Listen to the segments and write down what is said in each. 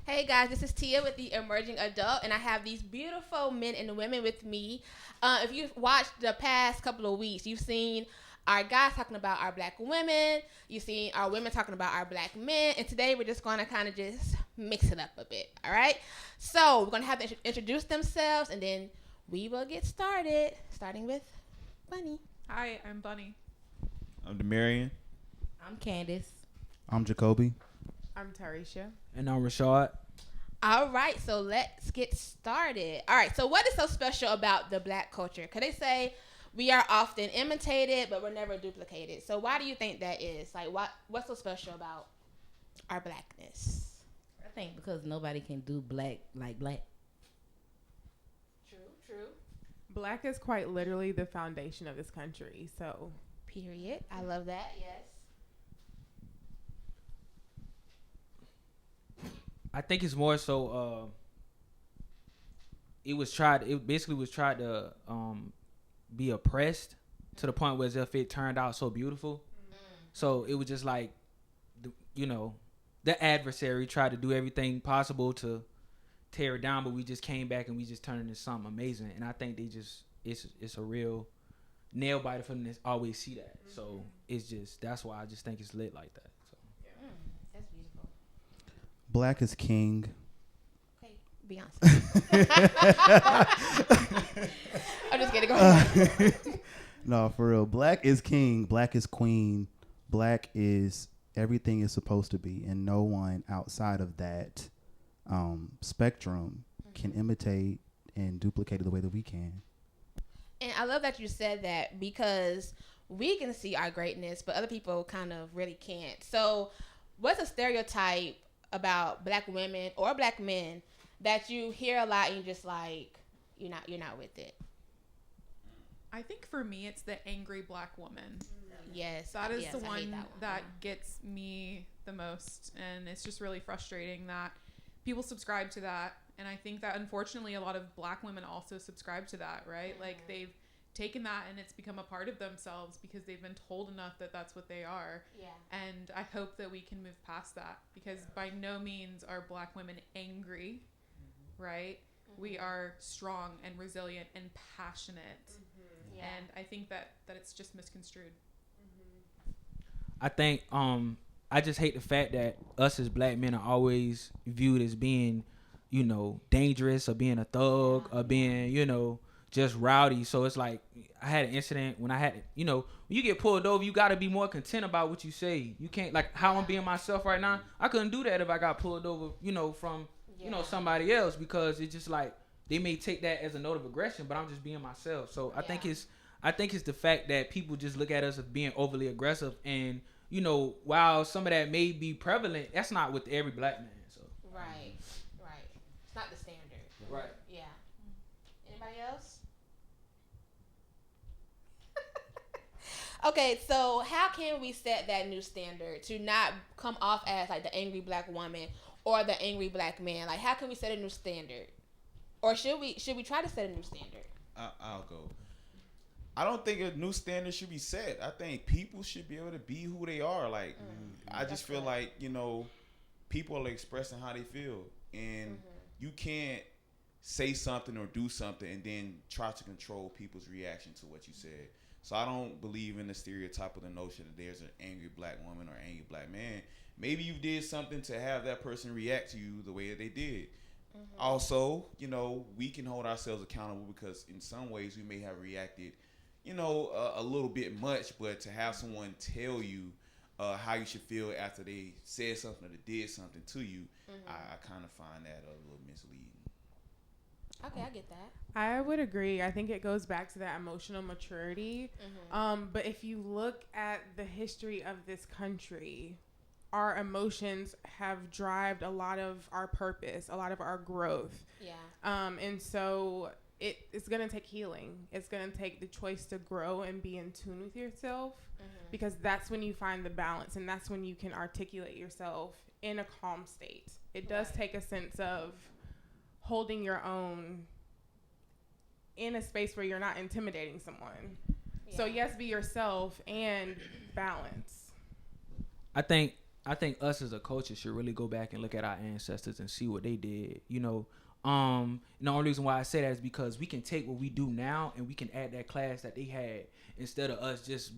Hey guys, this is Tia with the Emerging Adult, and I have these beautiful men and women with me. If you've watched the past couple of weeks, you've seen our guys talking about our black women, you've seen our women talking about our black men, and today we're just going to kind of just mix it up a bit, all right? So we're going to have them introduce themselves, and then we will get started, starting with Bunny. Hi, I'm Bunny. I'm Demarion. I'm Candace. I'm Jacoby. I'm Tarisha. And I'm Rashad. All right, so let's get started. All right, so what is so special about the black culture? Could they say we are often imitated, but we're never duplicated? So why do you think that is? Like, what's so special about our blackness? I think because nobody can do black like black. True. Black is quite literally the foundation of this country. So, Period. I love that. Yes. I think it's more so. It basically was tried to be oppressed to the point where as if it turned out so beautiful. So it was just like, the adversary tried to do everything possible to tear it down, but we just came back and we just turned it into something amazing. And I think it's a real nail biter for them to always see that. So that's why I just think it's lit like that. So. That's beautiful. Black is king. Okay, Beyonce. I'm just kidding. Go ahead. No, for real. Black is king. Black is queen. Black is everything is supposed to be, and no one outside of that spectrum can imitate and duplicate it the way that we can. And I love that you said that because we can see our greatness, but other people kind of really can't. So what's a stereotype about black women or black men that you hear a lot and you're just like, you're not with it? I think for me, it's the angry black woman. Yes. That is the I hate one that gets me the most. And it's just really frustrating that people subscribe to that. And I think that unfortunately a lot of black women also subscribe to that, right? Like they've taken that and it's become a part of themselves because they've been told enough that that's what they are. Yeah. And I hope that we can move past that because by no means are black women angry, right? We are strong and resilient and passionate. Yeah. And I think that it's just misconstrued. I think I just hate the fact that us as black men are always viewed as being, dangerous or being a thug or being, just rowdy. So it's like I had an incident when I had, when you get pulled over, you got to be more content about what you say. You can't, like how I'm being myself right now. I couldn't do that if I got pulled over, from, somebody else, because it's just like they may take that as a note of aggression, but I'm just being myself. So I think it's the fact that people just look at us as being overly aggressive, and while some of that may be prevalent, that's not with every black man. So Right. It's not the standard. right. Yeah. Anybody else? Okay, so how can we set that new standard to not come off as like the angry black woman or the angry black man? Like, how can we set a new standard? Or should we try to set a new standard? I'll go. I don't think a new standard should be set. I think people should be able to be who they are. Like, I just feel like, people are expressing how they feel. And you can't say something or do something and then try to control people's reaction to what you said. So I don't believe in the stereotype of the notion that there's an angry black woman or angry black man. Maybe you did something to have that person react to you the way that they did. Also, we can hold ourselves accountable because in some ways we may have reacted a little bit much, but to have someone tell you how you should feel after they said something or they did something to you, I kind of find that a little misleading. Okay, I get that. I would agree. I think it goes back to that emotional maturity. But if you look at the history of this country, our emotions have driven a lot of our purpose, a lot of our growth. Yeah. And so it's going to take healing. It's going to take the choice to grow and be in tune with yourself, because that's when you find the balance, and that's when you can articulate yourself in a calm state. It does take a sense of holding your own in a space where you're not intimidating someone. Yeah. So yes, be yourself and balance. I think I think us as a culture should really go back and look at our ancestors and see what they did. And the only reason why I say that is because we can take what we do now and we can add that class that they had instead of us just,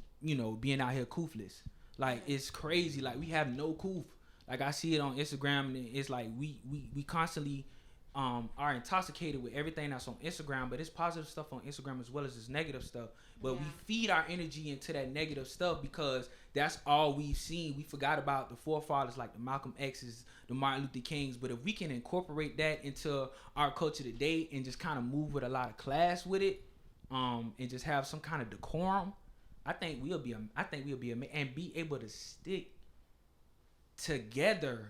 being out here koofless. Like, it's crazy. Like, we have no coof. Like, I see it on Instagram, and it's like we constantly are intoxicated with everything that's on Instagram, but it's positive stuff on Instagram as well as this negative stuff. But we feed our energy into that negative stuff because that's all we've seen. We forgot about the forefathers like the Malcolm X's, the Martin Luther Kings. But if we can incorporate that into our culture today and just kind of move with a lot of class with it, and just have some kind of decorum, I think we'll be and be able to stick together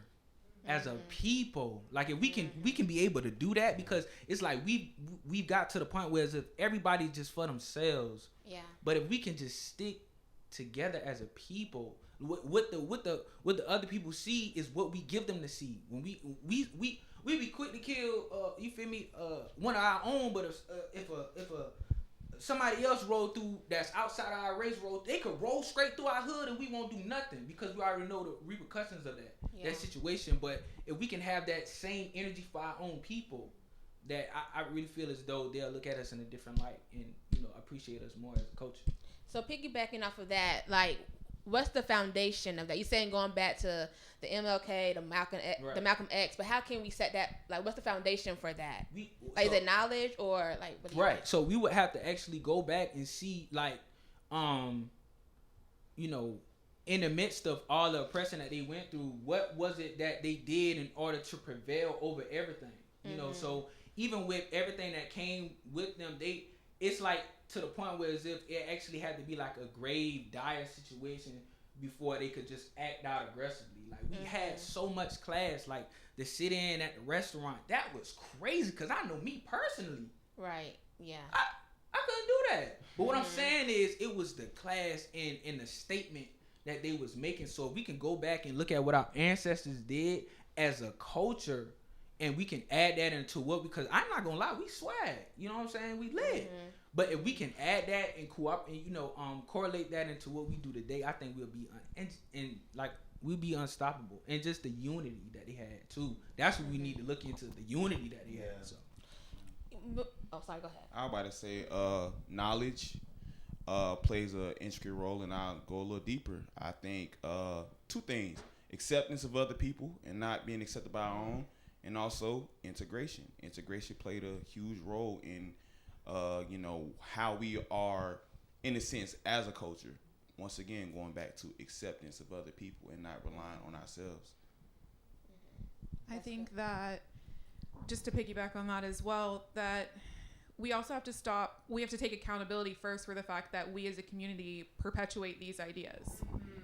as a people. Like, if we can be able to do that, because it's like we've got to the point where as if everybody just for themselves. Yeah. But if we can just stick together as a people, what the other people see is what we give them to see. When we be quick to kill you feel me, one of our own, but if somebody else roll through that's outside of our race road, they could roll straight through our hood and we won't do nothing because we already know the repercussions of that situation. But if we can have that same energy for our own people, that I really feel as though they'll look at us in a different light and appreciate us more as a culture. So piggybacking off of that, like, what's the foundation of that? You're saying going back to the MLK, the Malcolm X, but how can we set that? Like, what's the foundation for that? Is it knowledge or like? What do you think? So we would have to actually go back and see, like, in the midst of all the oppression that they went through, what was it that they did in order to prevail over everything? So even with everything that came with them, it's like to the point where as if it actually had to be like a grave, dire situation before they could just act out aggressively. Like, we had so much class, like the sit-in at the restaurant, that was crazy, because I know me personally. Right, yeah. I couldn't do that. But what I'm saying is, it was the class and the statement that they was making. So if we can go back and look at what our ancestors did as a culture, and we can add that into because I'm not gonna lie, we swag. You know what I'm saying? We lit. But if we can add that and correlate that into what we do today, I think we'll be we'll be unstoppable. And just the unity that they had too. That's what we need to look into, the unity that they had. So. Oh, sorry. Go ahead. I was about to say, knowledge plays an intricate role, and I'll go a little deeper. I think two things: acceptance of other people and not being accepted by our own, and also integration. Integration played a huge role in how we are, in a sense, as a culture. Once again, going back to acceptance of other people and not relying on ourselves. I think that, just to piggyback on that as well, that we also have to take accountability first for the fact that we as a community perpetuate these ideas.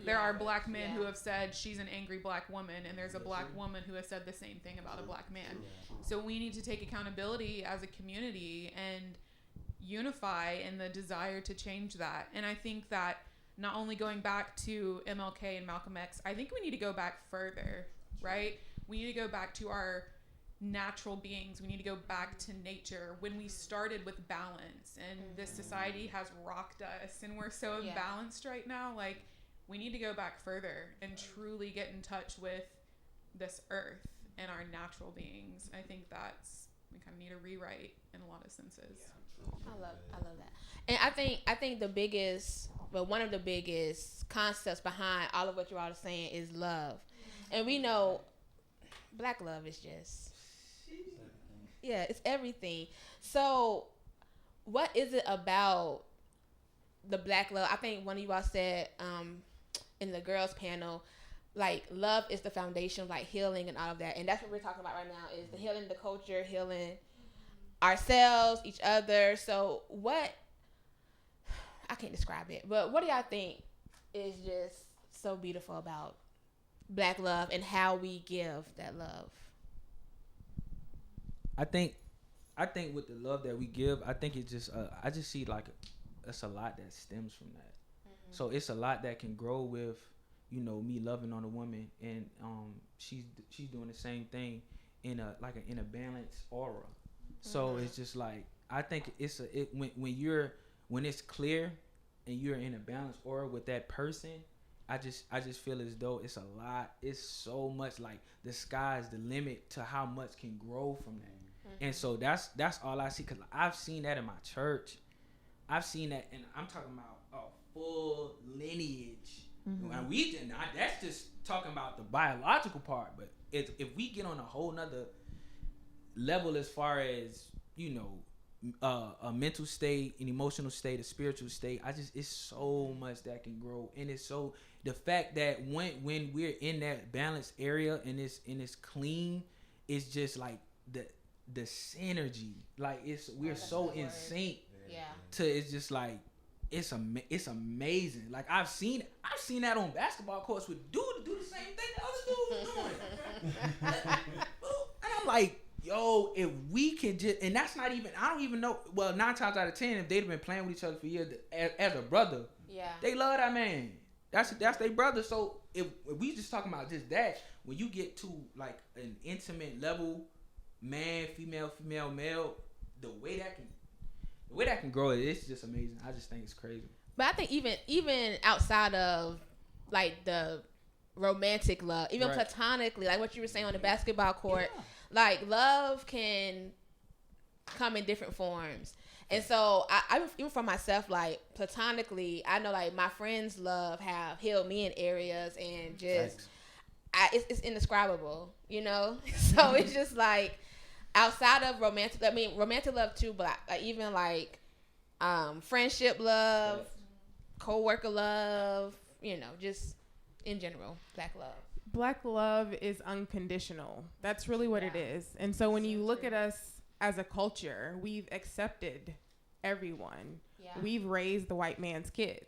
There are black men who have said she's an angry black woman, and there's a black woman who has said the same thing about a black man. So we need to take accountability as a community and unify in the desire to change that. And I think that not only going back to MLK and Malcolm X, I think we need to go back further, right? We need to go back to our natural beings. We need to go back to nature when we started with balance, and this society has rocked us and we're so imbalanced right now. Like, we need to go back further and truly get in touch with this earth and our natural beings. I think we kind of need a rewrite in a lot of senses. I love that. And I think one of the biggest concepts behind all of what you're all saying is love. And we know black love is just, it's everything. So what is it about the black love? I think one of you all said in the girls panel, like, love is the foundation of like healing and all of that. And that's what we're talking about right now, is the healing the culture, healing ourselves, each other. So I can't describe it, but what do y'all think is just so beautiful about black love and how we give that love? I think with the love that we give, I think it's just I just see like it's a lot that stems from that. So it's a lot that can grow with me loving on a woman, and she's doing the same thing in a balanced aura. So it's just like, I think when it's clear and you're in a balanced aura with that person, I just feel as though it's a lot. It's so much, like the sky's the limit to how much can grow from that. And so that's all I see, because I've seen that in my church. I've seen that, and I'm talking about a full lineage. And we did not. That's just talking about the biological part. But if we get on a whole nother level as far as, you know, a mental state, an emotional state, a spiritual state, it's so much that can grow. And it's so, the fact that when we're in that balanced area and it's clean, it's just like the synergy, like we're so in sync. To it's just like it's amazing. Like I've seen that on basketball courts with dude to do the same thing the other dude was doing. And I'm like, yo, if we could just, and that's not even, I don't even know, well, 9 times out of 10, if they'd been playing with each other for years as a brother, they love that man. That's their brother. So if we just talking about just that, when you get to like an intimate level, man, female, male, the way that can grow, it's just amazing. I just think it's crazy. But I think even outside of like the romantic love, even platonically, like what you were saying on the basketball court, like love can come in different forms. And so I even for myself, like platonically, I know like my friends' love have healed me in areas, and just it's indescribable, you know. So it's just like outside of romantic, I mean romantic love too, but like, even like friendship love, co-worker love, you know, just in general, black love. Black love is unconditional. That's really what it is. And so when you look at us as a culture, we've accepted everyone. We've raised the white man's kids.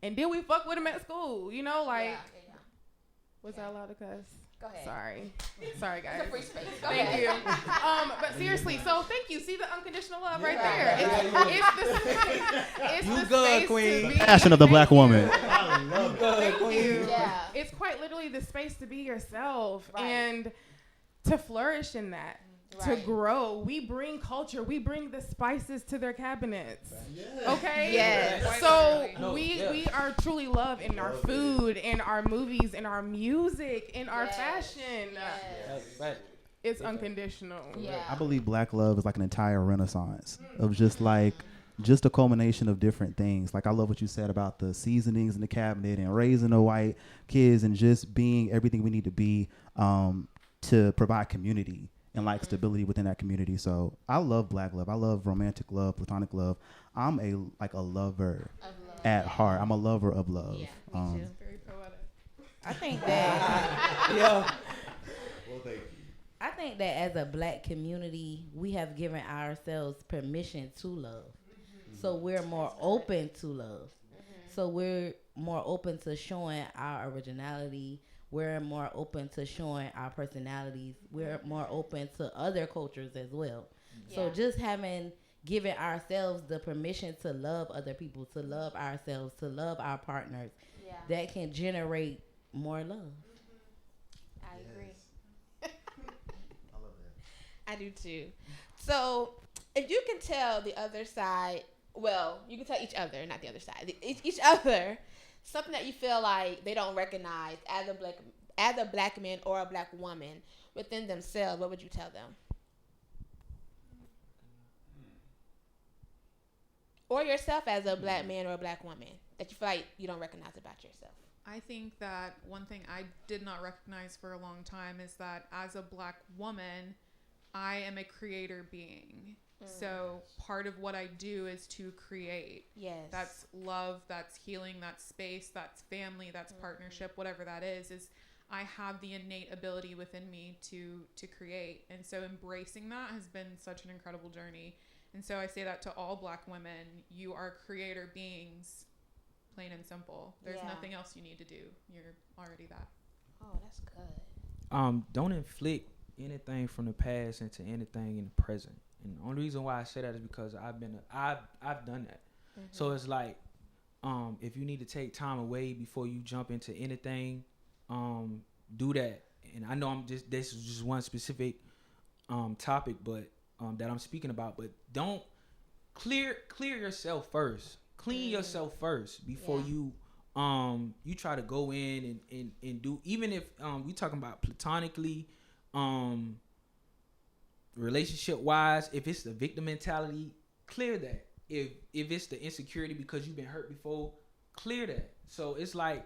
And then we fuck with them at school, you know, like was I allowed to cuss? Go ahead. Sorry guys. It's a free space. Go Thank ahead. you. But seriously, so thank you. See the unconditional love right there. It's You the good, space queen. to be. Passion of the black woman. Thank you. Yeah. It's quite literally the space to be yourself and to flourish in that. To grow, we bring culture, we bring the spices to their cabinets. Okay. Yes. So No, we are truly loved in our food, in our movies, in our music, in our fashion. It's unconditional. I believe black love is like an entire renaissance of just a culmination of different things. Like I love what you said about the seasonings in the cabinet and raising the white kids and just being everything we need to be to provide community and like stability within that community. So I love black love. I love romantic love, platonic love. I'm a lover at heart. I'm a lover of love. Yeah, me too. Very poetic. I think that Yeah. I think that as a black community, we have given ourselves permission to love. So we're more open to love. So we're more open to showing our originality. We're more open to showing our personalities. We're more open to other cultures as well. So just given ourselves the permission to love other people, to love ourselves, to love our partners, that can generate more love. I agree. I love that. I do too. So if you can tell the other side, well, you can tell each other, not the other side, each other, something that you feel like they don't recognize as a black man or a black woman within themselves, what would you tell them? Or yourself as a black man or a black woman that you feel like you don't recognize about yourself? I think that one thing I did not recognize for a long time is that as a black woman, I am a creator being. So part of what I do is to create. Yes. That's love, that's healing, that's space, that's family, that's partnership, whatever that is I have the innate ability within me to create. And so embracing that has been such an incredible journey. And so I say that to all black women, you are creator beings, plain and simple. There's nothing else you need to do. You're already that. Oh, that's good. Don't inflict anything from the past into anything in the present. And the only reason why I say that is because I've done that. So it's like, if you need to take time away before you jump into anything, do that. And I know this is just one specific topic, but that I'm speaking about. But don't clear yourself first. Clean yourself first before you you try to go in and do, even if we talking about platonically, relationship wise, if it's the victim mentality, clear that. If it's the insecurity because you've been hurt before, clear that. So it's like,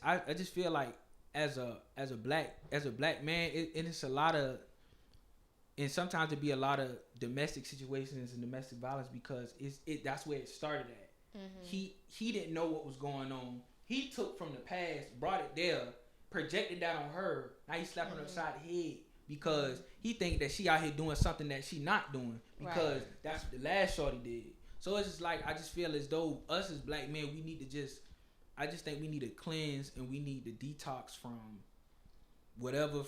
I just feel like as a black man, it's a lot of, and sometimes it be a lot of domestic situations and domestic violence because that's where it started at. He didn't know what was going on. He took from the past, brought it there, projected that on her. Now he slapping her upside the head because he think that she out here doing something that she not doing because that's what the last shorty did. So it's just like, I just feel as though us as black men, we need to I just think we need to cleanse and we need to detox from whatever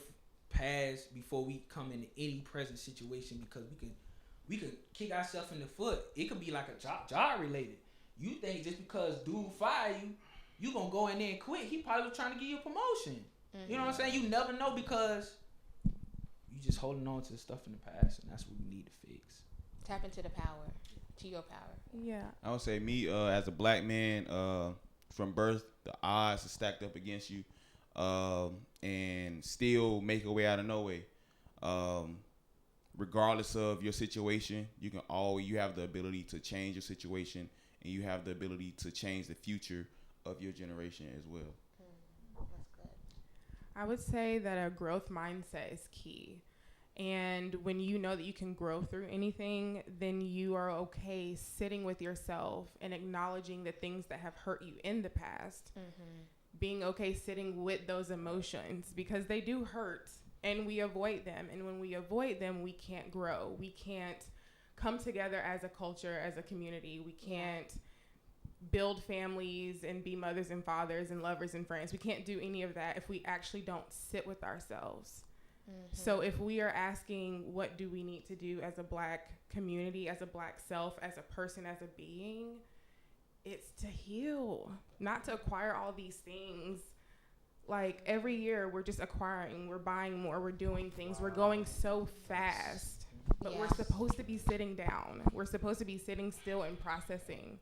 past before we come into any present situation, because we could kick ourselves in the foot. It could be like a job related. You think just because dude fire you gonna go in there and quit. He probably was trying to give you a promotion. You know what I'm saying? You never know because you just holding on to stuff in the past, and that's what we need to fix. Tap into the power, to your power. Yeah. I would say me as a black man from birth, the odds are stacked up against you, and still make a way out of no way. Regardless of your situation, you have the ability to change your situation, and you have the ability to change the future of your generation as well. That's good. I would say that a growth mindset is key. And when you know that you can grow through anything, then you are okay sitting with yourself and acknowledging the things that have hurt you in the past. Being okay sitting with those emotions because they do hurt and we avoid them. And when we avoid them, we can't grow. We can't come together as a culture, as a community. We can't build families and be mothers and fathers and lovers and friends. We can't do any of that if we actually don't sit with ourselves. So if we are asking what do we need to do as a black community, as a black self, as a person, as a being, it's to heal, not to acquire all these things. Like every year we're just acquiring, we're buying more, we're doing things, we're going so fast, but we're supposed to be sitting down. We're supposed to be sitting still and processing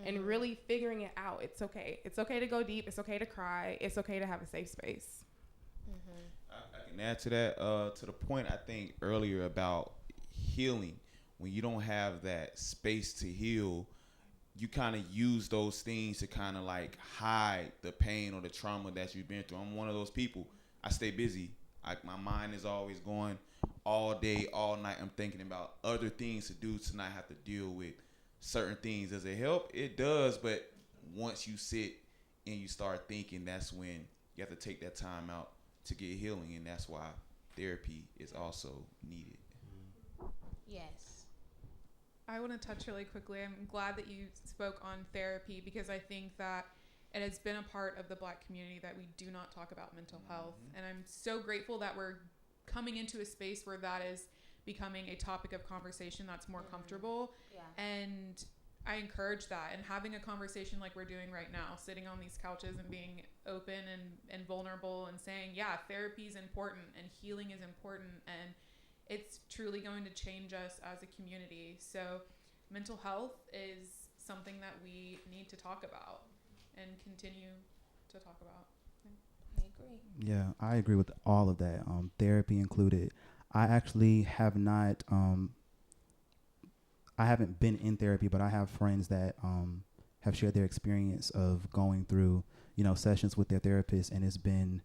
and really figuring it out. It's okay. It's okay to go deep. It's okay to cry. It's okay to have a safe space. I can add to that, to the point I think earlier about healing. When you don't have that space to heal, you kind of use those things to kind of like hide the pain or the trauma that you've been through. I'm one of those people. I stay busy. My mind is always going all day, all night. I'm thinking about other things to do to not have to deal with certain things. Does it help? It does, but once you sit and you start thinking, that's when you have to take that time out to get healing, and that's why therapy is also needed. Yes. I want to touch really quickly. I'm glad that you spoke on therapy because I think that it has been a part of the black community that we do not talk about mental health. And I'm so grateful that we're coming into a space where that is becoming a topic of conversation that's more comfortable. Yeah. And I encourage that, and having a conversation like we're doing right now, sitting on these couches and being open and vulnerable and saying, yeah, therapy is important and healing is important, and it's truly going to change us as a community. So mental health is something that we need to talk about and continue to talk about. I agree. Yeah, I agree with all of that, therapy included. I actually have not I haven't been in therapy, but I have friends that have shared their experience of going through, sessions with their therapist, and it's been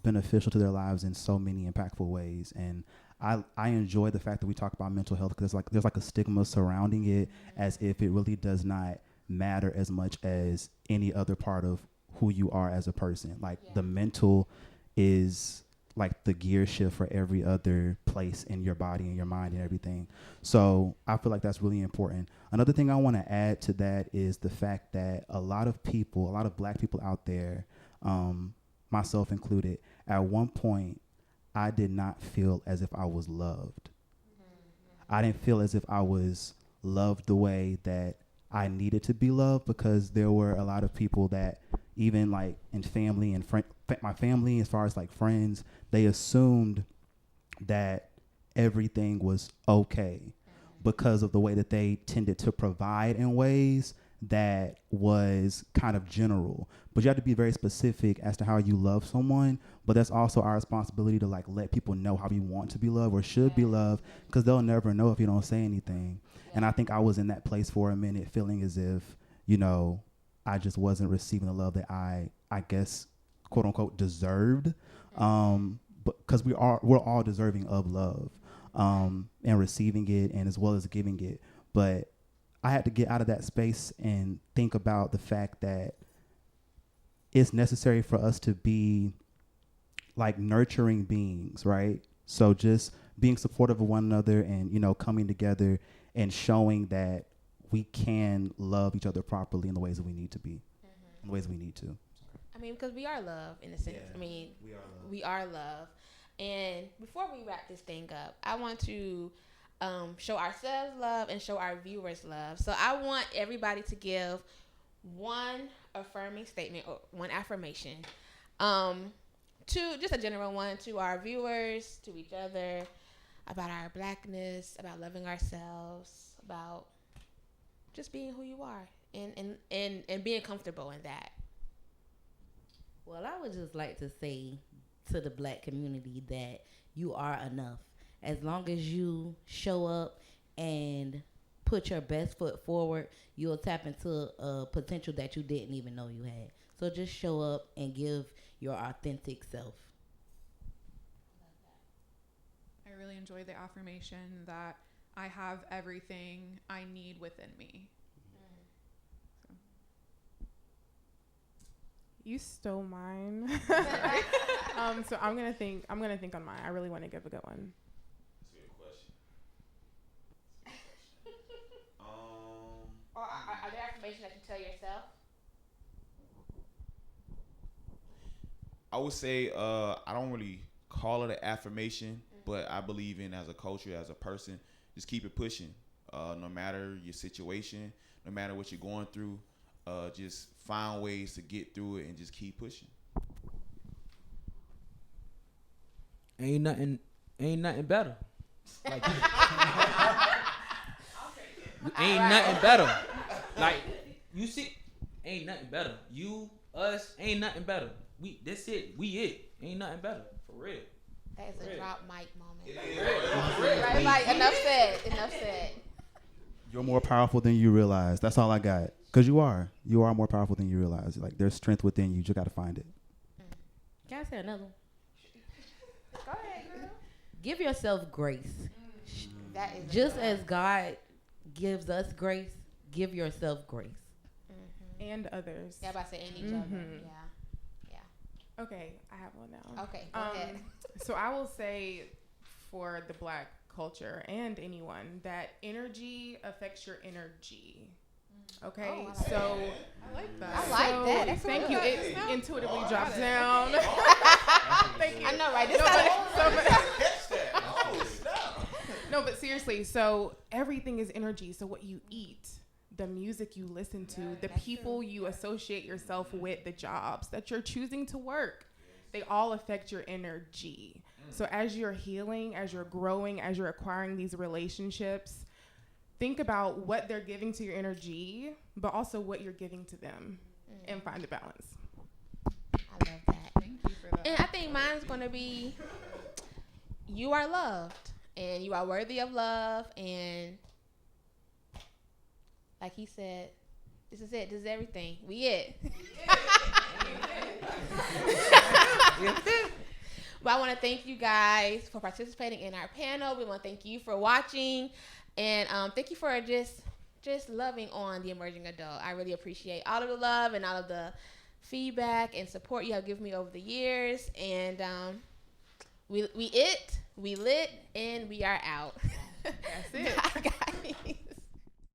beneficial to their lives in so many impactful ways. And I enjoy the fact that we talk about mental health because there's like a stigma surrounding it, as if it really does not matter as much as any other part of who you are as a person. Like the mental is like the gear shift for every other place in your body and your mind and everything. So I feel like that's really important. Another thing I want to add to that is the fact that a lot of black people out there, myself included, at one point, I did not feel as if I was loved. I didn't feel as if I was loved the way that I needed to be loved, because there were a lot of people that, even like in family and my family, as far as like friends, they assumed that everything was okay because of the way that they tended to provide in ways that was kind of general, but you have to be very specific as to how you love someone. But that's also our responsibility to like let people know how we want to be loved or should be loved, because they'll never know if you don't say anything. And I think I was in that place for a minute, feeling as if, you know, I just wasn't receiving the love that I guess, quote unquote, deserved. But because we're all deserving of love, and receiving it, and as well as giving it. But I had to get out of that space and think about the fact that it's necessary for us to be like nurturing beings, right? So just being supportive of one another and, you know, coming together and showing that we can love each other properly in the ways that we need to be, in the ways we need to. I mean, because we are love in a sense. Yeah, I mean, we are love. we are love. And before we wrap this thing up, I want to show ourselves love and show our viewers love. So I want everybody to give one affirming statement or one affirmation, to just a general one, to our viewers, to each other, about our blackness, about loving ourselves, about just being who you are and being comfortable in that. Well, I would just like to say to the black community that you are enough. As long as you show up and put your best foot forward, you'll tap into a potential that you didn't even know you had. So just show up and give your authentic self. I really enjoyed the affirmation that I have everything I need within me. You stole mine. So I'm gonna think on mine. I really want to give a good one. That's a good question. Or are there affirmations that you tell yourself? I would say I don't really call it an affirmation, but I believe in, as a culture, as a person, just keep it pushing. No matter your situation, no matter what you're going through, just find ways to get through it and just keep pushing. Ain't nothing better. Like, ain't nothing better. Like, you see, ain't nothing better. You, us, ain't nothing better. That's it. We it. Ain't nothing better. For real. That is a drop mic moment. Yeah. Right, like, enough said. You're more powerful than you realize. That's all I got. Because you are more powerful than you realize. Like, there's strength within you. You just got to find it. Can I say another one? Go ahead, girl. Give yourself grace. That is Just as God gives us grace, give yourself grace. And others. Yeah, about to say and each other. Yeah. Okay, I have one now. Okay, go ahead. So I will say, for the black culture and anyone, that energy affects your energy. Okay, Oh, I like so I like that. I like that. That's thank good. you. It intuitively drops down. Thank you. I know, right? This No, but seriously, so everything is energy. So what you eat, the music you listen to, the people you associate yourself with, the jobs that you're choosing to work, they all affect your energy. So as you're healing, as you're growing, as you're acquiring these relationships, think about what they're giving to your energy, but also what you're giving to them, and find the balance. I love that. Thank you for that. And I think mine's going to be, you are loved and you are worthy of love. And like he said, this is it. This is everything. We it. But I want to thank you guys for participating in our panel. We want to thank you for watching. And thank you for just loving on the emerging adult. I really appreciate all of the love and all of the feedback and support you have given me over the years. And we lit, and we are out. That's it. Bye, guys.